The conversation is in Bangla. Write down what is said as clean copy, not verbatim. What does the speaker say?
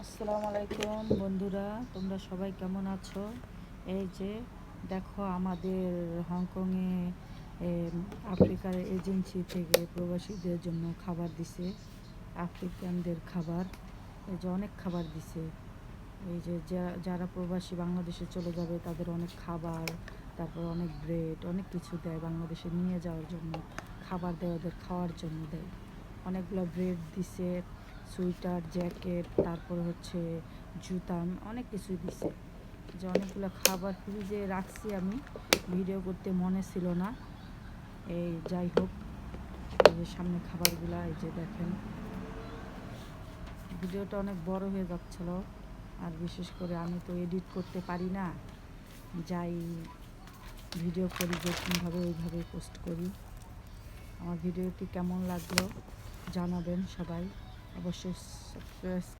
আসসালামু আলাইকুম বন্ধুরা, তোমরা সবাই কেমন আছো? এই যে দেখো, আমাদের হংকংয়ে আফ্রিকার এজেন্সি থেকে প্রবাসীদের জন্য খাবার দিছে। আফ্রিকানদের খাবার, এই যে অনেক খাবার দিছে। এই যে যারা প্রবাসী বাংলাদেশে চলে যাবে তাদের অনেক খাবার, তারপর অনেক ব্রেড, অনেক কিছু দেয় বাংলাদেশে নিয়ে যাওয়ার জন্য। খাবার দেয়, ওদের খাওয়ার জন্য দেয়। অনেকগুলো ব্রেড দিছে, সোয়েটার, জ্যাকেট, তারপর হচ্ছে জুতা, অনেক কিছুই দিছে। যে অনেকগুলো খাবার ফ্রিজে রাখছি, আমি ভিডিও করতে মনে ছিল না। এই যাই হোক, এই যে সামনে খাবারগুলা, এই যে দেখেন। ভিডিওটা অনেক বড় হয়ে যাচ্ছিল, আর বিশেষ করে আমি তো এডিট করতে পারি না। যাই ভিডিও করি যেরকমভাবে ওইভাবেই পোস্ট করি। আমার ভিডিওটি কেমন লাগলো জানাবেন সবাই, অবশ্যই সাবস্ক্রাইব